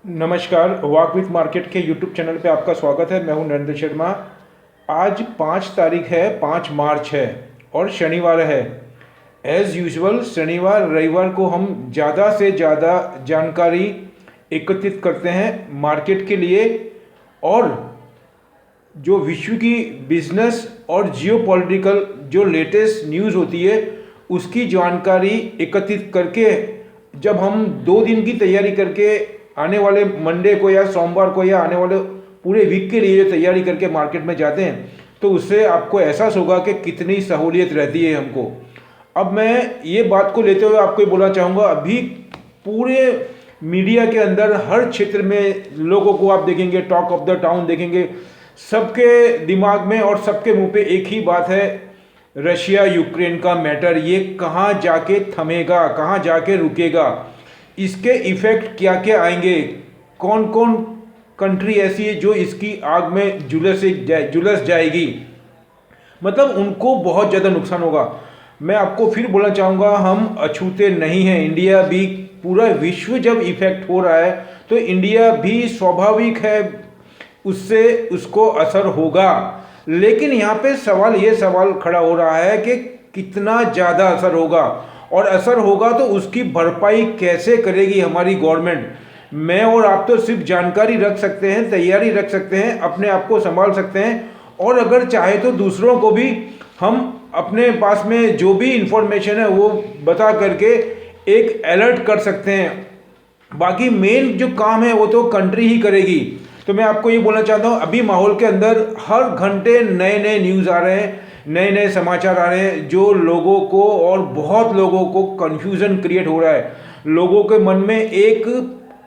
नमस्कार, walk with market के YouTube channel पे आपका स्वागत है। मैं हूं नरेंद्र शर्मा। आज 5 तारीख है, 5 मार्च है और शनिवार है। एज़ यूजुअल शनिवार रविवार को हम ज़्यादा से ज़्यादा जानकारी एकत्रित करते हैं मार्केट के लिए, और जो विश्व की बिजनेस और जियोपॉलिटिकल जो लेटेस्ट न्यूज़ होती है उसकी जानकारी एकत्रित करके जब हम 2 दिन की तैयारी करके आने वाले मंडे को या सोमवार को या आने वाले पूरे वीक के लिए तैयारी करके मार्केट में जाते हैं तो उससे आपको एहसास होगा कि कितनी सहूलियत रहती है हमको। अब मैं ये बात को लेते हुए आपको ये बोलना चाहूँगा, अभी पूरे मीडिया के अंदर हर क्षेत्र में लोगों को आप देखेंगे, टॉक ऑफ द टाउन देखेंगे, सबके दिमाग में और सबके मुंह पे एक ही बात है, रशिया यूक्रेन का मैटर। ये कहाँ जाके थमेगा, कहाँ जाके रुकेगा, इसके इफ़ेक्ट क्या क्या आएंगे, कौन कौन कंट्री ऐसी है जो इसकी आग में झुलस जाएगी, मतलब उनको बहुत ज़्यादा नुकसान होगा। मैं आपको फिर बोलना चाहूँगा, हम अछूते नहीं हैं। इंडिया भी, पूरा विश्व जब इफ़ेक्ट हो रहा है तो इंडिया भी स्वाभाविक है उससे उसको असर होगा। लेकिन यहाँ पे ये सवाल खड़ा हो रहा है कि कितना ज़्यादा असर होगा, और असर होगा तो उसकी भरपाई कैसे करेगी हमारी गवर्नमेंट। मैं और आप तो सिर्फ जानकारी रख सकते हैं, तैयारी रख सकते हैं, अपने आप को संभाल सकते हैं, और अगर चाहे तो दूसरों को भी हम अपने पास में जो भी इंफॉर्मेशन है वो बता करके एक अलर्ट कर सकते हैं। बाकी मेन जो काम है वो तो कंट्री ही करेगी। तो मैं आपको ये बोलना चाहता हूँ, अभी माहौल के अंदर हर घंटे नए नए न्यूज़ आ रहे हैं, नए नए समाचार आ रहे हैं, जो लोगों को और बहुत लोगों को कन्फ्यूज़न क्रिएट हो रहा है। लोगों के मन में एक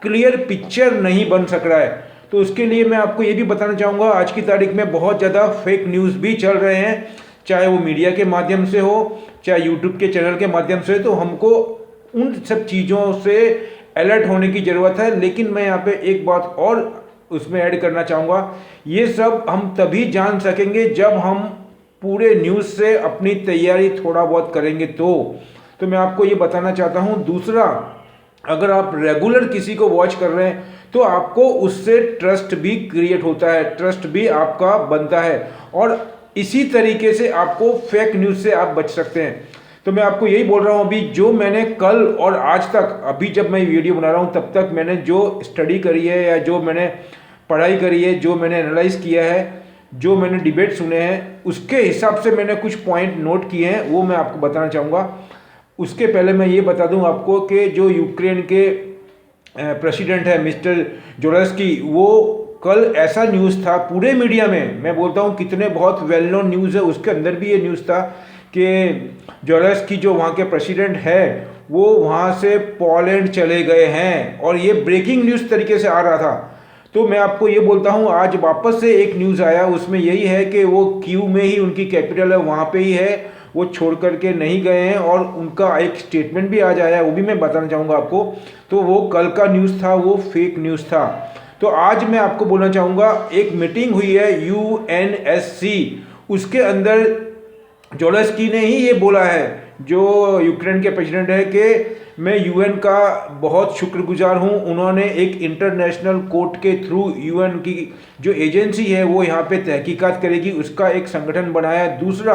क्लियर पिक्चर नहीं बन सक रहा है। तो उसके लिए मैं आपको ये भी बताना चाहूँगा, आज की तारीख में बहुत ज़्यादा फेक न्यूज़ भी चल रहे हैं, चाहे वो मीडिया के माध्यम से हो, चाहे यूट्यूब के चैनल के माध्यम से। तो हमको उन सब चीज़ों से अलर्ट होने की ज़रूरत है। लेकिन मैं यहाँ पे एक बात और उसमें ऐड करना चाहूँगा, ये सब हम तभी जान सकेंगे जब हम पूरे न्यूज़ से अपनी तैयारी थोड़ा बहुत करेंगे। तो मैं आपको ये बताना चाहता हूँ। दूसरा, अगर आप रेगुलर किसी को वॉच कर रहे हैं तो आपको उससे ट्रस्ट भी क्रिएट होता है, ट्रस्ट भी आपका बनता है, और इसी तरीके से आपको फेक न्यूज़ से आप बच सकते हैं। तो मैं आपको यही बोल रहा हूँ, अभी जो मैंने कल और आज तक, अभी जब मैं वीडियो बना रहा हूँ तब तक मैंने जो स्टडी करी है या जो मैंने पढ़ाई करी है, जो मैंने एनालाइज किया है, जो मैंने डिबेट सुने हैं, उसके हिसाब से मैंने कुछ पॉइंट नोट किए हैं, वो मैं आपको बताना चाहूँगा। उसके पहले मैं ये बता दूं आपको कि जो यूक्रेन के प्रेसिडेंट है मिस्टर जोलेस्की, वो कल ऐसा न्यूज़ था पूरे मीडिया में, मैं बोलता हूँ कितने बहुत वेल नोन न्यूज़ है, उसके अंदर भी ये न्यूज़ था कि जोलेस्की जो वहाँ के प्रेसिडेंट है वो वहाँ से पोलैंड चले गए हैं, और ये ब्रेकिंग न्यूज़ तरीके से आ रहा था। तो मैं आपको ये बोलता हूँ, आज वापस से एक न्यूज़ आया, उसमें यही है कि वो कीव में ही उनकी कैपिटल है, वहाँ पे ही है, वो छोड़ करके नहीं गए हैं, और उनका एक स्टेटमेंट भी आज आया है, वो भी मैं बताना चाहूँगा आपको। तो वो कल का न्यूज़ था, वो फेक न्यूज़ था। तो आज मैं आपको बोलना चाहूँगा, एक मीटिंग हुई है UNSC, उसके अंदर जोलेस्की ने ही ये बोला है, जो यूक्रेन के प्रेसिडेंट है, कि मैं UN का बहुत शुक्रगुजार हूँ। उन्होंने एक इंटरनेशनल कोर्ट के थ्रू UN की जो एजेंसी है वो यहाँ पे तहकीकात करेगी, उसका एक संगठन बनाया है। दूसरा,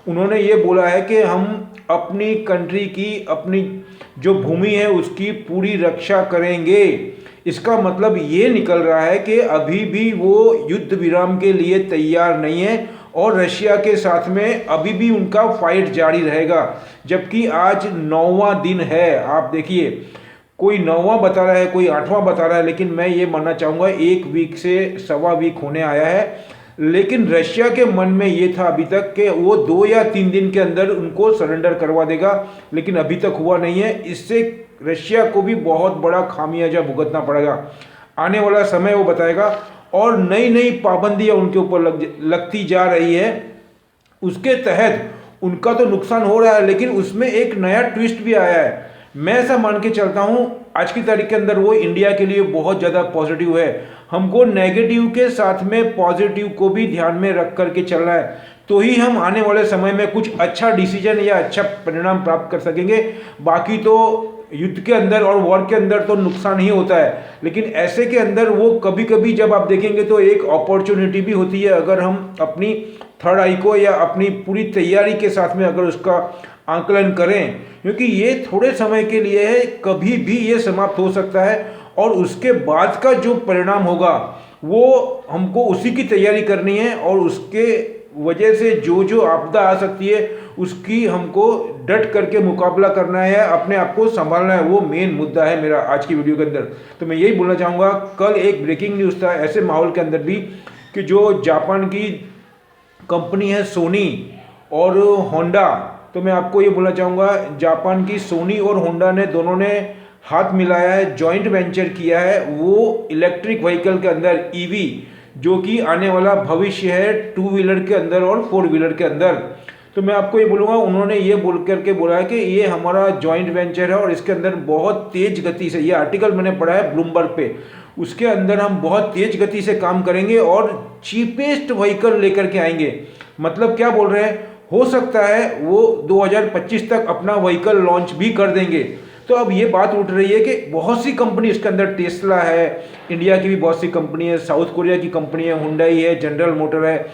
उन्होंने ये बोला है कि हम अपनी कंट्री की, अपनी जो भूमि है उसकी पूरी रक्षा करेंगे। इसका मतलब ये निकल रहा है कि अभी भी वो युद्ध विराम के लिए तैयार नहीं है, और रशिया के साथ में अभी भी उनका फाइट जारी रहेगा। जबकि आज 9वां दिन है, आप देखिए, कोई 9वां बता रहा है, कोई 8वां बता रहा है, लेकिन मैं ये मानना चाहूँगा 1 वीक से सवा वीक होने आया है। लेकिन रशिया के मन में ये था अभी तक कि वो 2 या 3 दिन के अंदर उनको सरेंडर करवा देगा, लेकिन अभी तक हुआ नहीं है। इससे रशिया को भी बहुत बड़ा खामियाजा भुगतना पड़ेगा, आने वाला समय वो बताएगा। और नई नई पाबंदियां उनके ऊपर लगती जा रही है, उसके तहत उनका तो नुकसान हो रहा है, लेकिन उसमें एक नया ट्विस्ट भी आया है। मैं ऐसा मान के चलता हूँ आज की तारीख के अंदर वो इंडिया के लिए बहुत ज़्यादा पॉजिटिव है। हमको नेगेटिव के साथ में पॉजिटिव को भी ध्यान में रख करके चलना है, तो ही हम आने वाले समय में कुछ अच्छा डिसीजन या अच्छा परिणाम प्राप्त कर सकेंगे। बाकी तो युद्ध के अंदर और वॉर के अंदर तो नुकसान ही होता है, लेकिन ऐसे के अंदर वो कभी कभी जब आप देखेंगे तो एक अपॉर्चुनिटी भी होती है, अगर हम अपनी थर्ड आई को या अपनी पूरी तैयारी के साथ में अगर उसका आंकलन करें, क्योंकि ये थोड़े समय के लिए है, कभी भी ये समाप्त हो सकता है और उसके बाद का जो परिणाम होगा वो हमको उसी की तैयारी करनी है और उसके वजह से जो जो आपदा आ सकती है उसकी हमको डट करके मुकाबला करना है, अपने आप को संभालना है। वो मेन मुद्दा है मेरा आज की वीडियो के अंदर। तो मैं यही बोलना चाहूँगा, कल एक ब्रेकिंग न्यूज़ था ऐसे माहौल के अंदर भी कि जो जापान की कंपनी है सोनी और होंडा, तो मैं आपको ये बोलना चाहूँगा जापान की सोनी और होंडा ने दोनों ने हाथ मिलाया है, जॉइंट वेंचर किया है, वो इलेक्ट्रिक व्हीकल के अंदर ईवी, जो कि आने वाला भविष्य है टू व्हीलर के अंदर और फोर व्हीलर के अंदर। तो मैं आपको ये बोलूँगा, उन्होंने ये बोल करके बोला है कि ये हमारा जॉइंट वेंचर है और इसके अंदर बहुत तेज गति से, ये आर्टिकल मैंने पढ़ा है ब्लूमबर्ग पे, उसके अंदर हम बहुत तेज गति से काम करेंगे और चीपेस्ट व्हीकल लेकर के आएंगे। मतलब क्या बोल रहे हैं, हो सकता है वो 2025 तक अपना व्हीकल लॉन्च भी कर देंगे। तो अब ये बात उठ रही है कि बहुत सी कंपनी इसके अंदर, टेस्ला है, इंडिया की भी बहुत सी कंपनी है, साउथ कोरिया की कंपनी है, हुंडई है, जनरल मोटर है,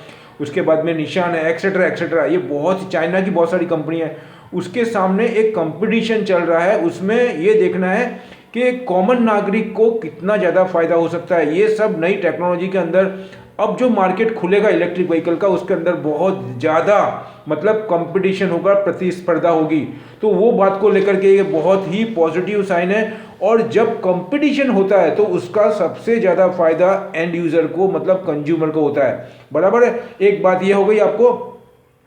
उसके बाद में निशान है, एक्सेट्रा एक्सेट्रा, ये बहुत, चाइना की बहुत सारी कंपनी है। उसके सामने एक कंपटीशन चल रहा है, उसमें ये देखना है कि कॉमन नागरिक को कितना ज़्यादा फायदा हो सकता है। ये सब नई टेक्नोलॉजी के अंदर अब जो मार्केट खुलेगा इलेक्ट्रिक व्हीकल का, उसके अंदर बहुत ज़्यादा मतलब कंपटीशन होगा, प्रतिस्पर्धा होगी। तो वो बात को लेकर के ये बहुत ही पॉजिटिव साइन है। और जब कंपटीशन होता है तो उसका सबसे ज़्यादा फायदा एंड यूज़र को, मतलब कंज्यूमर को होता है। बराबर है, एक बात ये हो गई आपको।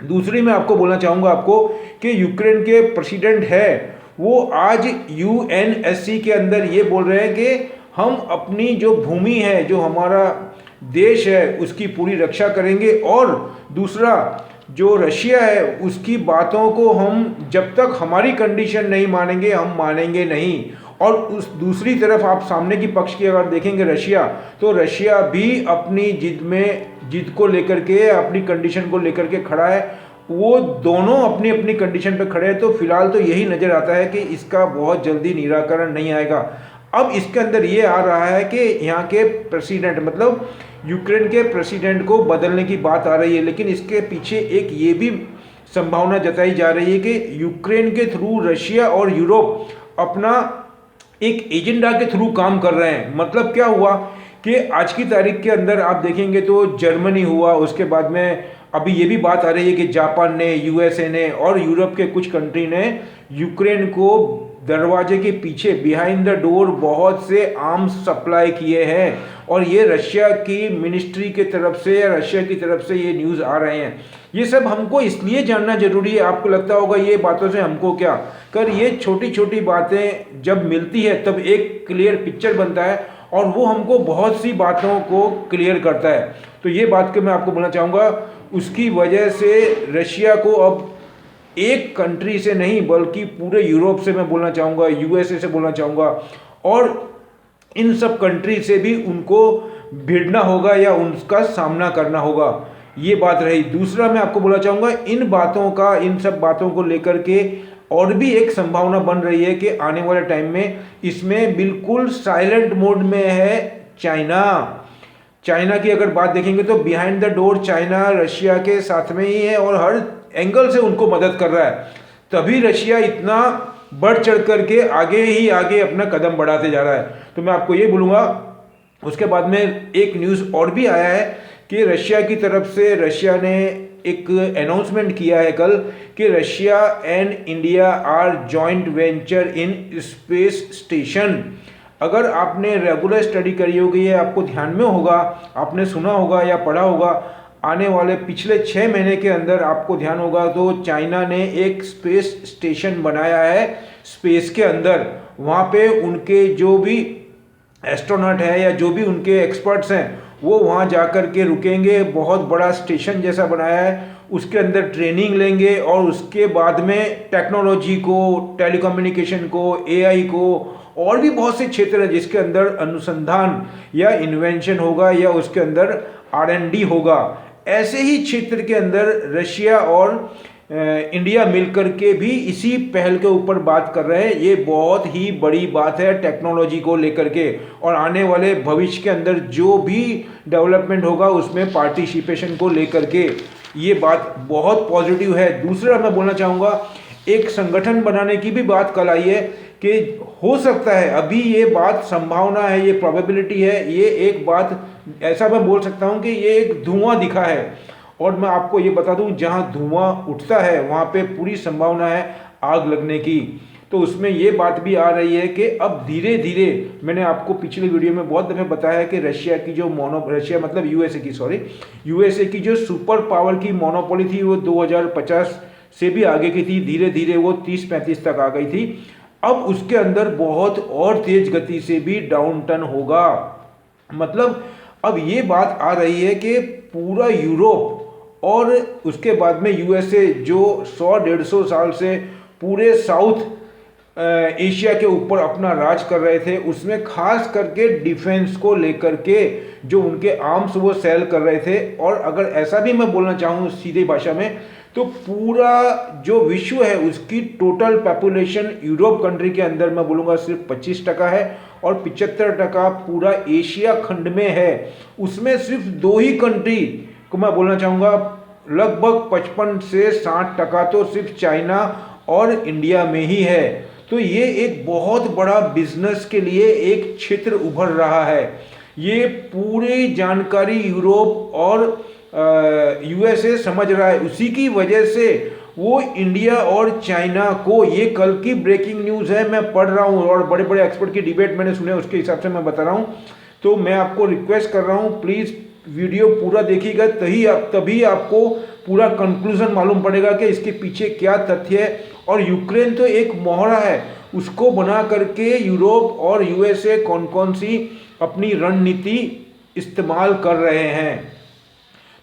दूसरी मैं आपको बोलना चाहूँगा आपको कि यूक्रेन के प्रेसिडेंट है, वो आज यूएनएससी के अंदर ये बोल रहे हैं कि हम अपनी जो भूमि है, जो हमारा देश है, उसकी पूरी रक्षा करेंगे। और दूसरा, जो रशिया है उसकी बातों को हम जब तक हमारी कंडीशन नहीं मानेंगे, हम मानेंगे नहीं। और उस दूसरी तरफ आप सामने की पक्ष की अगर देखेंगे रशिया, तो रशिया भी अपनी जिद को लेकर के, अपनी कंडीशन को लेकर के खड़ा है। वो दोनों अपनी अपनी कंडीशन पे खड़े हैं। तो फिलहाल तो यही नज़र आता है कि इसका बहुत जल्दी निराकरण नहीं आएगा। अब इसके अंदर ये आ रहा है कि यहाँ के प्रेसिडेंट, मतलब यूक्रेन के प्रेसिडेंट को बदलने की बात आ रही है, लेकिन इसके पीछे एक ये भी संभावना जताई जा रही है कि यूक्रेन के थ्रू रशिया और यूरोप अपना एक एजेंडा के थ्रू काम कर रहे हैं। मतलब क्या हुआ कि आज की तारीख के अंदर आप देखेंगे तो जर्मनी हुआ, उसके बाद में अभी ये भी बात आ रही है कि जापान ने, यूएसए ने और यूरोप के कुछ कंट्री ने यूक्रेन को दरवाजे के पीछे, बिहाइंड द डोर, बहुत से आर्म्स सप्लाई किए हैं। और ये रशिया की मिनिस्ट्री के तरफ से या रशिया की तरफ से ये न्यूज़ आ रहे हैं। ये सब हमको इसलिए जानना जरूरी है। आपको लगता होगा ये बातों से हमको क्या कर, ये छोटी छोटी बातें जब मिलती है तब एक क्लियर पिक्चर बनता है और वो हमको बहुत सी बातों को क्लियर करता है। तो ये बात के मैं आपको बोलना चाहूँगा, उसकी वजह से रशिया को अब एक कंट्री से नहीं बल्कि पूरे यूरोप से मैं बोलना चाहूँगा, यूएसए से बोलना चाहूँगा, और इन सब कंट्री से भी उनको भिड़ना होगा या उनका सामना करना होगा। ये बात रही। दूसरा मैं आपको बोलना चाहूँगा, इन बातों का, इन सब बातों को लेकर के और भी एक संभावना बन रही है कि आने वाले टाइम में इसमें बिल्कुल साइलेंट मोड में है चाइना की अगर बात देखेंगे तो behind the door China Russia के साथ में ही है और हर एंगल से उनको मदद कर रहा है। तभी रशिया इतना बढ़ चढ़ करके आगे ही आगे अपना कदम बढ़ाते जा रहा है। तो मैं आपको ये बोलूँगा, उसके बाद में एक न्यूज़ और भी आया है कि रशिया की तरफ से, रशिया ने एक अनाउंसमेंट किया है कल कि Russia and India are joint venture in space station. अगर आपने रेगुलर स्टडी करी होगी या आपको ध्यान में होगा, आपने सुना होगा या पढ़ा होगा, आने वाले पिछले 6 महीने के अंदर आपको ध्यान होगा तो चाइना ने एक स्पेस स्टेशन बनाया है स्पेस के अंदर। वहाँ पे उनके जो भी एस्ट्रोनॉट है या जो भी उनके एक्सपर्ट्स हैं वो वहाँ जाकर के रुकेंगे। बहुत बड़ा स्टेशन जैसा बनाया है, उसके अंदर ट्रेनिंग लेंगे और उसके बाद में टेक्नोलॉजी को, टेलीकम्युनिकेशन को, एआई को, और भी बहुत से क्षेत्र हैं जिसके अंदर अनुसंधान या इन्वेंशन होगा या उसके अंदर R&D होगा। ऐसे ही क्षेत्र के अंदर रशिया और इंडिया मिलकर के भी इसी पहल के ऊपर बात कर रहे हैं। ये बहुत ही बड़ी बात है टेक्नोलॉजी को लेकर के, और आने वाले भविष्य के अंदर जो भी डेवलपमेंट होगा उसमें पार्टिसिपेशन को लेकर के ये बात बहुत पॉजिटिव है। दूसरा मैं बोलना चाहूँगा, एक संगठन बनाने की भी बात कल आई है कि हो सकता है, अभी ये बात संभावना है, ये प्रोबेबिलिटी है, ये एक बात ऐसा मैं बोल सकता हूँ कि ये एक धुआं दिखा है। और मैं आपको ये बता दूं, जहां धुआं उठता है वहां पे पूरी संभावना है आग लगने की। तो उसमें ये बात भी आ रही है कि अब धीरे धीरे, मैंने आपको पिछले वीडियो में बहुत दफ़े बताया है कि रशिया की जो रशिया मतलब यूएसए की जो सुपर पावर की मोनोपोली थी वो 2050 से भी आगे की थी, धीरे धीरे वो 30-35 तक आ गई थी। अब उसके अंदर बहुत और तेज गति से भी डाउन टर्न होगा। मतलब अब ये बात आ रही है कि पूरा यूरोप और उसके बाद में यूएसए जो 100-150 साल से पूरे साउथ एशिया के ऊपर अपना राज कर रहे थे, उसमें खास करके डिफेंस को लेकर के जो उनके आर्म्स वो सेल कर रहे थे। और अगर ऐसा भी मैं बोलना चाहूँ सीधी भाषा में, तो पूरा जो विश्व है उसकी टोटल पॉपुलेशन यूरोप कंट्री के अंदर मैं बोलूँगा सिर्फ 25% है, और 75% पूरा एशिया खंड में है। उसमें सिर्फ 2 ही कंट्री को मैं बोलना चाहूँगा, लगभग 55 से 60% तो सिर्फ चाइना और इंडिया में ही है। तो ये एक बहुत बड़ा बिजनेस के लिए एक क्षेत्र उभर रहा है। ये पूरी जानकारी यूरोप और यूएसए समझ रहा है। उसी की वजह से वो इंडिया और चाइना को, ये कल की ब्रेकिंग न्यूज़ है, मैं पढ़ रहा हूँ और बड़े बड़े एक्सपर्ट की डिबेट मैंने सुने, उसके हिसाब से मैं बता रहा हूँ। तो मैं आपको रिक्वेस्ट कर रहा हूँ, प्लीज़ वीडियो पूरा देखिएगा, तभी आपको पूरा कंक्लूजन मालूम पड़ेगा कि इसके पीछे क्या तथ्य है। और यूक्रेन तो एक मोहरा है, उसको बना करके यूरोप और यूएसए कौन कौन सी अपनी रणनीति इस्तेमाल कर रहे हैं।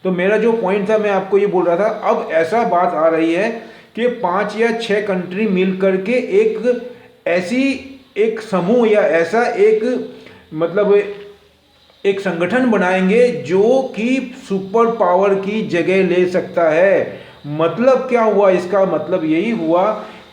तो मेरा जो पॉइंट था, मैं आपको ये बोल रहा था, अब ऐसा बात आ रही है कि 5 या 6 कंट्री मिल करके एक समूह या ऐसा मतलब एक संगठन बनाएंगे जो कि सुपर पावर की जगह ले सकता है। मतलब क्या हुआ, इसका मतलब यही हुआ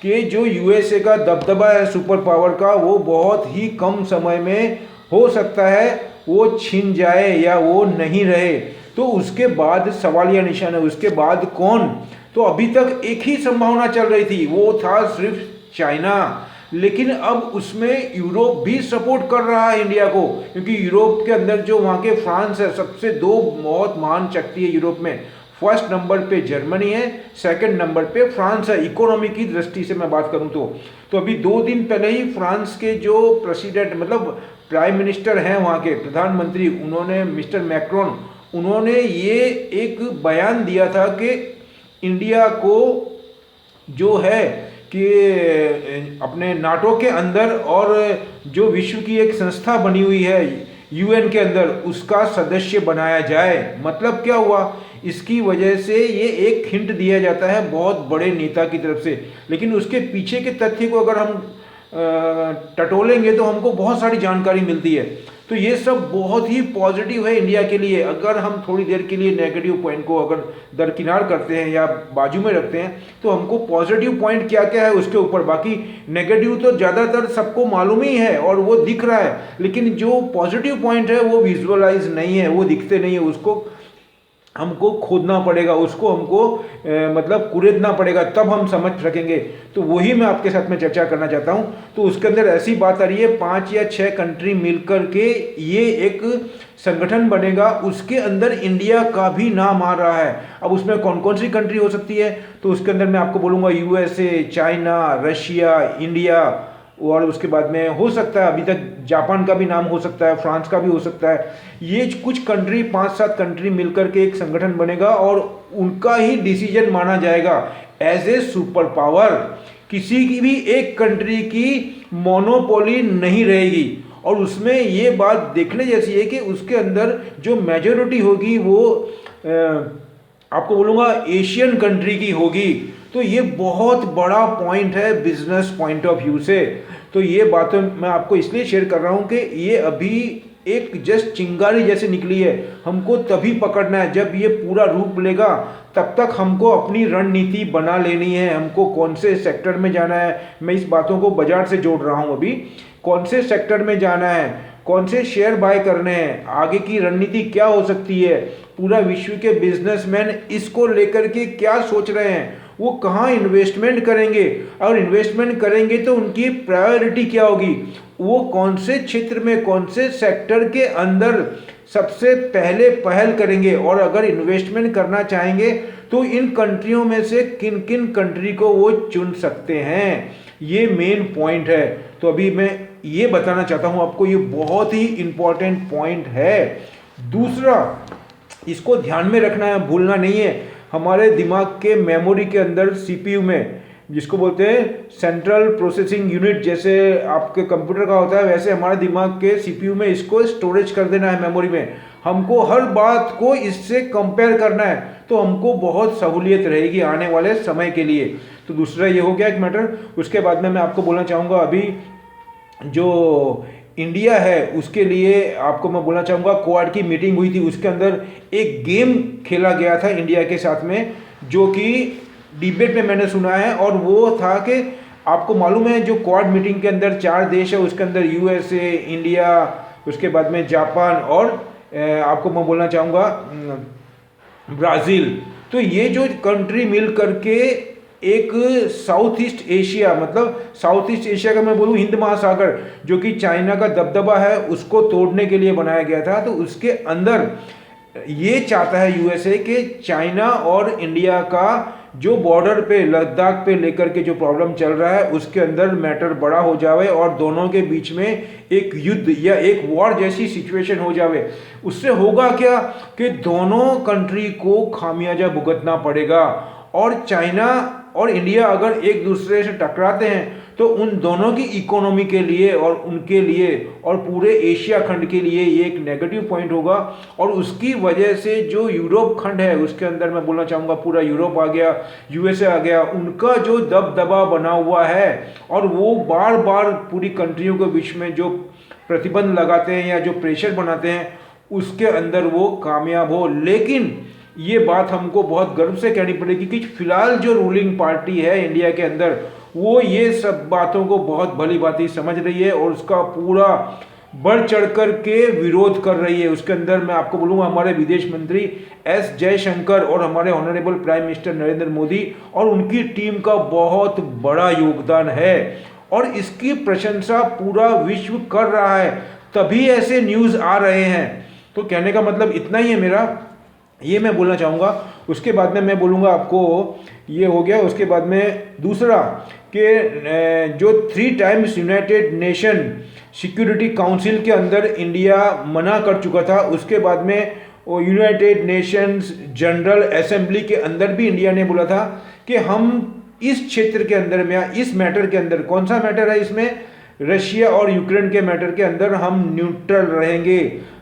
कि जो यूएसए का दबदबा है सुपर पावर का, वो बहुत ही कम समय में हो सकता है वो छिन जाए या वो नहीं रहे। तो उसके बाद सवालिया निशान है, उसके बाद कौन? तो अभी तक एक ही संभावना चल रही थी, वो था सिर्फ चाइना। लेकिन अब उसमें यूरोप भी सपोर्ट कर रहा है इंडिया को, क्योंकि यूरोप के अंदर जो वहाँ के फ्रांस है, सबसे 2 बहुत महान शक्ति है यूरोप में। फर्स्ट नंबर पे जर्मनी है, सेकंड नंबर पे फ्रांस है। इकोनॉमी की दृष्टि से मैं बात करूं तो अभी 2 दिन पहले ही फ्रांस के जो प्रेसिडेंट मतलब प्राइम मिनिस्टर हैं, वहाँ के प्रधानमंत्री, उन्होंने मिस्टर मैक्रोन, उन्होंने ये एक बयान दिया था कि इंडिया को जो है कि अपने नाटो के अंदर और जो विश्व की एक संस्था बनी हुई है यूएन के अंदर, उसका सदस्य बनाया जाए। मतलब क्या हुआ, इसकी वजह से ये एक हिंट दिया जाता है बहुत बड़े नेता की तरफ से। लेकिन उसके पीछे के तथ्य को अगर हम टटोलेंगे तो हमको बहुत सारी जानकारी मिलती है। तो ये सब बहुत ही पॉजिटिव है इंडिया के लिए। अगर हम थोड़ी देर के लिए नेगेटिव पॉइंट को अगर दरकिनार करते हैं या बाजू में रखते हैं, तो हमको पॉजिटिव पॉइंट क्या क्या है उसके ऊपर, बाकी नेगेटिव तो ज़्यादातर सबको मालूम ही है और वो दिख रहा है, लेकिन जो पॉजिटिव पॉइंट है वो विजुअलाइज नहीं है, वो दिखते नहीं है, उसको हमको खोदना पड़ेगा, उसको हमको मतलब कुरेदना पड़ेगा, तब हम समझ सकेंगे। तो वही मैं आपके साथ में चर्चा करना चाहता हूँ। तो उसके अंदर ऐसी बात आ रही है 5 या 6 कंट्री मिलकर के ये एक संगठन बनेगा, उसके अंदर इंडिया का भी नाम आ रहा है। अब उसमें कौन कौन सी कंट्री हो सकती है, तो उसके अंदर मैं आपको बोलूँगा यूएसए, चाइना, रशिया, इंडिया, और उसके बाद में हो सकता है अभी तक जापान का भी नाम हो सकता है, फ्रांस का भी हो सकता है। ये कुछ कंट्री 5-7 कंट्री मिलकर के एक संगठन बनेगा और उनका ही डिसीजन माना जाएगा एज ए सुपर पावर। किसी की भी एक कंट्री की मोनोपोली नहीं रहेगी। और उसमें ये बात देखने जैसी है कि उसके अंदर जो मेजॉरिटी होगी वो आपको बोलूँगा एशियन कंट्री की होगी। तो ये बहुत बड़ा पॉइंट है बिजनेस पॉइंट ऑफ व्यू से। तो ये बातें मैं आपको इसलिए शेयर कर रहा हूँ कि ये अभी एक जस्ट चिंगारी जैसे निकली है, हमको तभी पकड़ना है जब ये पूरा रूप लेगा। तब तक हमको अपनी रणनीति बना लेनी है, हमको कौन से सेक्टर में जाना है। मैं इस बातों को बाजार से जोड़ रहा हूँ अभी, कौन से सेक्टर में जाना है, कौन से शेयर बाय करने हैं, आगे की रणनीति क्या हो सकती है। पूरा विश्व के बिजनेसमैन इसको लेकर के क्या सोच रहे हैं, वो कहाँ इन्वेस्टमेंट करेंगे, और इन्वेस्टमेंट करेंगे तो उनकी प्रायोरिटी क्या होगी, वो कौन से क्षेत्र में, कौन से सेक्टर के अंदर सबसे पहले पहल करेंगे। और अगर इन्वेस्टमेंट करना चाहेंगे तो इन कंट्रियों में से किन किन कंट्री को वो चुन सकते हैं, ये मेन पॉइंट है। तो अभी मैं ये बताना चाहता हूँ आपको, ये बहुत ही इंपॉर्टेंट पॉइंट है। दूसरा, इसको ध्यान में रखना है, भूलना नहीं है। हमारे दिमाग के मेमोरी के अंदर सीपीयू में, जिसको बोलते हैं सेंट्रल प्रोसेसिंग यूनिट, जैसे आपके कंप्यूटर का होता है वैसे हमारे दिमाग के सीपीयू में इसको स्टोरेज कर देना है मेमोरी में। हमको हर बात को इससे कंपेयर करना है, तो हमको बहुत सहूलियत रहेगी आने वाले समय के लिए। तो दूसरा ये हो गया एक मैटर। उसके बाद में मैं आपको बोलना चाहूँगा, अभी जो इंडिया है उसके लिए आपको मैं बोलना चाहूँगा, क्वाड की मीटिंग हुई थी, उसके अंदर एक गेम खेला गया था इंडिया के साथ में, जो कि डिबेट में मैंने सुना है। और वो था कि आपको मालूम है जो क्वाड मीटिंग के अंदर 4 देश है, उसके अंदर यूएसए, इंडिया, उसके बाद में जापान और आपको मैं बोलना चाहूँगा ब्राज़ील। तो ये जो कंट्री मिल करके एक साउथ ईस्ट एशिया, मतलब साउथ ईस्ट एशिया का मैं बोलूँ हिंद महासागर, जो कि चाइना का दबदबा है उसको तोड़ने के लिए बनाया गया था। तो उसके अंदर ये चाहता है यूएसए कि चाइना और इंडिया का जो बॉर्डर पे लद्दाख पे लेकर के जो प्रॉब्लम चल रहा है उसके अंदर मैटर बड़ा हो जावे और दोनों के बीच में एक युद्ध या एक वॉर जैसी सिचुएशन हो जावे। उससे होगा क्या कि दोनों कंट्री को खामियाजा भुगतना पड़ेगा। और चाइना और इंडिया अगर एक दूसरे से टकराते हैं तो उन दोनों की इकोनॉमी के लिए और उनके लिए और पूरे एशिया खंड के लिए ये एक नेगेटिव पॉइंट होगा। और उसकी वजह से जो यूरोप खंड है उसके अंदर मैं बोलना चाहूँगा पूरा यूरोप आ गया, यूएसए आ गया, उनका जो दबदबा बना हुआ है और वो बार बार पूरी कंट्रियों के बीच में जो प्रतिबंध लगाते हैं या जो प्रेशर बनाते हैं उसके अंदर वो कामयाब हो। लेकिन ये बात हमको बहुत गर्व से कहनी पड़ेगी कि फिलहाल जो रूलिंग पार्टी है इंडिया के अंदर वो ये सब बातों को बहुत भली भांति समझ रही है और उसका पूरा बढ़ चढ़ कर के विरोध कर रही है। उसके अंदर मैं आपको बोलूँगा हमारे विदेश मंत्री एस जयशंकर और हमारे honourable prime minister Narendra Modi और उनकी टीम का बहुत बड़ा योगदान है और इसकी प्रशंसा पूरा विश्व कर रहा है, तभी ऐसे न्यूज़ आ रहे हैं। तो कहने का मतलब इतना ही है मेरा, ये मैं बोलना चाहूँगा। उसके बाद में मैं बोलूँगा आपको, ये हो गया। उसके बाद में दूसरा कि जो 3 times United nation security council के अंदर इंडिया मना कर चुका था, उसके बाद में वो यूनाइटेड नेशंस जनरल असेंबली के अंदर भी इंडिया ने बोला था कि हम इस क्षेत्र के अंदर में या इस मैटर के अंदर, कौन सा मैटर है इसमें, रशिया और यूक्रेन के मैटर के अंदर हम न्यूट्रल रहेंगे।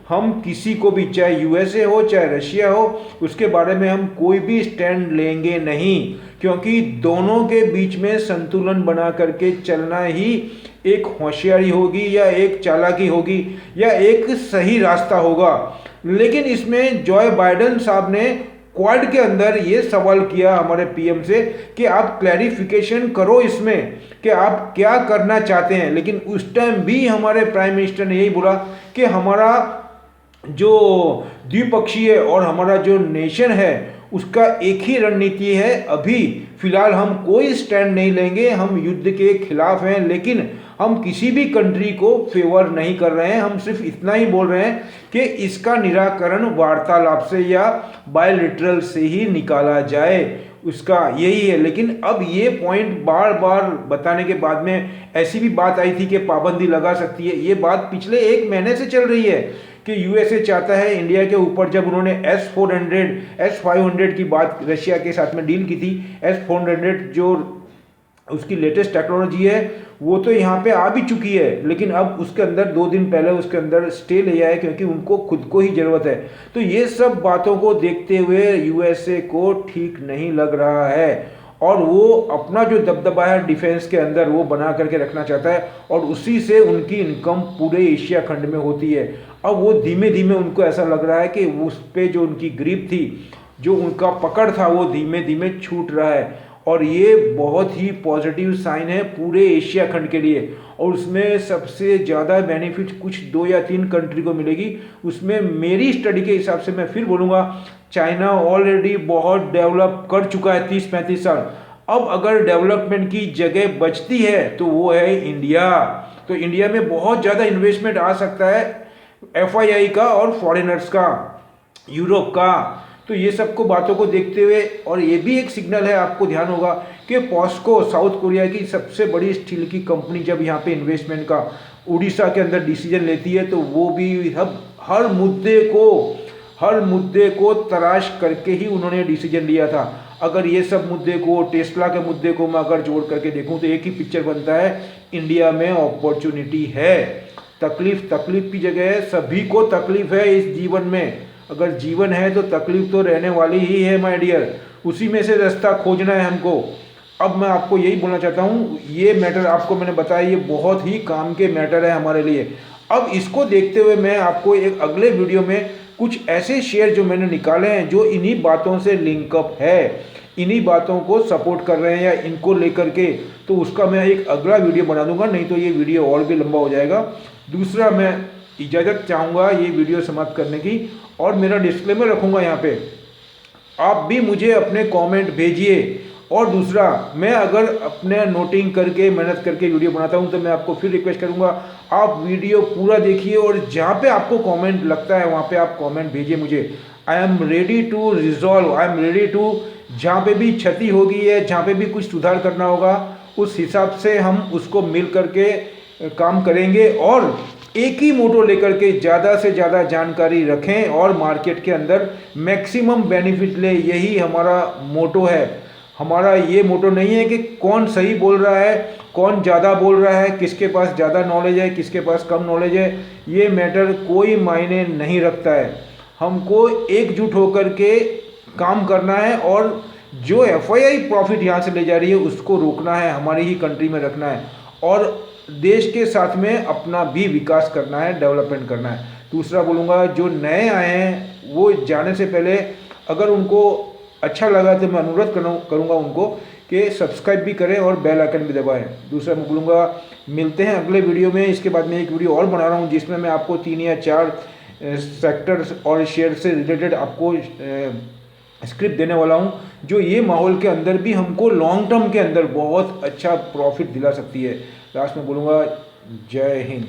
हम किसी को भी, चाहे यूएसए हो चाहे रशिया हो, उसके बारे में हम कोई भी स्टैंड लेंगे नहीं, क्योंकि दोनों के बीच में संतुलन बना करके चलना ही एक होशियारी होगी या एक चालाकी होगी या एक सही रास्ता होगा। लेकिन इसमें जॉय बाइडेन साहब ने क्वाड के अंदर ये सवाल किया हमारे पीएम से कि आप क्लैरिफिकेशन करो इसमें कि आप क्या करना चाहते हैं। लेकिन उस टाइम भी हमारे प्राइम मिनिस्टर ने यही बोला कि हमारा जो द्विपक्षीय और हमारा जो नेशन है उसका एक ही रणनीति है, अभी फिलहाल हम कोई स्टैंड नहीं लेंगे, हम युद्ध के खिलाफ हैं, लेकिन हम किसी भी कंट्री को फेवर नहीं कर रहे हैं। हम सिर्फ इतना ही बोल रहे हैं कि इसका निराकरण वार्तालाप से या बायलैटरल से ही निकाला जाए, उसका यही है। लेकिन अब ये पॉइंट बार बार बताने के बाद में ऐसी भी बात आई थी कि पाबंदी लगा सकती है, ये बात पिछले 1 महीने से चल रही है कि यूएसए चाहता है इंडिया के ऊपर, जब उन्होंने S-400 S-500 की बात रशिया के साथ में डील की थी, S-400 जो उसकी लेटेस्ट टेक्नोलॉजी है वो तो यहाँ पे आ भी चुकी है, लेकिन अब उसके अंदर 2 दिन पहले उसके अंदर स्टे लिया है क्योंकि उनको खुद को ही ज़रूरत है। तो ये सब बातों को देखते हुए यूएसए को ठीक नहीं लग रहा है और वो अपना जो दबदबा है डिफेंस के अंदर वो बना करके रखना चाहता है और उसी से उनकी इनकम पूरे एशिया खंड में होती है। अब वो धीमे धीमे उनको ऐसा लग रहा है कि उस पर जो उनकी ग्रिप थी, जो उनका पकड़ था, वो धीमे धीमे छूट रहा है और ये बहुत ही पॉजिटिव साइन है पूरे एशिया खंड के लिए। और उसमें सबसे ज़्यादा बेनिफिट कुछ 2 या 3 कंट्री को मिलेगी। उसमें मेरी स्टडी के हिसाब से मैं फिर बोलूँगा, चाइना ऑलरेडी बहुत डेवलप कर चुका है 30-35 साल। अब अगर डेवलपमेंट की जगह बचती है तो वो है इंडिया। तो इंडिया में बहुत ज़्यादा इन्वेस्टमेंट आ सकता है FII का और फॉरेनर्स का, यूरोप का। तो ये सबको बातों को देखते हुए, और ये भी एक सिग्नल है, आपको ध्यान होगा कि पॉस्को साउथ कोरिया की सबसे बड़ी स्टील की कंपनी जब यहाँ पे इन्वेस्टमेंट का उड़ीसा के अंदर डिसीजन लेती है तो वो भी हर मुद्दे को तराश करके ही उन्होंने डिसीजन लिया था। अगर ये सब मुद्दे को, टेस्ला के मुद्दे को मैं अगर जोड़ करके देखूं तो एक ही पिक्चर बनता है, इंडिया में अपॉर्चुनिटी है। तकलीफ की जगह है, सभी को तकलीफ है इस जीवन में। अगर जीवन है तो तकलीफ तो रहने वाली ही है माय डियर, उसी में से रास्ता खोजना है हमको। अब मैं आपको यही बोलना चाहता हूँ, ये मैटर आपको मैंने बताया, ये बहुत ही काम के मैटर है हमारे लिए। अब इसको देखते हुए मैं आपको एक अगले वीडियो में कुछ ऐसे शेयर जो मैंने निकाले हैं जो इन्हीं बातों से लिंकअप है, इन्हीं बातों को सपोर्ट कर रहे हैं या इनको लेकर के, तो उसका मैं एक अगला वीडियो बना दूंगा, नहीं तो ये वीडियो और भी लंबा हो जाएगा। दूसरा, मैं इजाज़त चाहूँगा ये वीडियो समाप्त करने की, और मेरा डिस्क्लेमर रखूँगा यहाँ पे, आप भी मुझे अपने कमेंट भेजिए। और दूसरा, मैं अगर अपने नोटिंग करके मेहनत करके वीडियो बनाता हूँ तो मैं आपको फिर रिक्वेस्ट करूँगा, आप वीडियो पूरा देखिए और जहाँ पे आपको कमेंट लगता है वहाँ पे आप कमेंट भेजिए मुझे। I am ready to resolve, I am ready to, जहाँ पे भी क्षति होगी है, जहाँ पे भी कुछ सुधार करना होगा, उस हिसाब से हम उसको मिल करके काम करेंगे और एक ही मोटो लेकर के ज़्यादा से ज़्यादा जानकारी रखें और मार्केट के अंदर मैक्सिमम बेनिफिट ले। यही हमारा मोटो है। हमारा ये मोटो नहीं है कि कौन सही बोल रहा है, कौन ज़्यादा बोल रहा है, किसके पास ज़्यादा नॉलेज है, किसके पास कम नॉलेज है, ये मैटर कोई मायने नहीं रखता है। हमको एकजुट होकर के काम करना है और जो FII प्रॉफिट यहाँ से ले जा रही है उसको रोकना है, हमारी ही कंट्री में रखना है और देश के साथ में अपना भी विकास करना है, डेवलपमेंट करना है। दूसरा बोलूँगा, जो नए आए हैं वो जाने से पहले अगर उनको अच्छा लगा तो मैं अनुरोध करूँगा उनको कि सब्सक्राइब भी करें और बेल आइकन भी दबाएं। दूसरा मैं बोलूँगा, मिलते हैं अगले वीडियो में। इसके बाद मैं एक वीडियो और बना रहा हूँ जिसमें मैं आपको 3 या 4 सेक्टर्स और शेयर से रिलेटेड आपको स्क्रिप्ट देने वाला हूँ, जो ये माहौल के अंदर भी हमको लॉन्ग टर्म के अंदर बहुत अच्छा प्रॉफिट दिला सकती है। लास्ट में बोलूँगा, जय हिंद।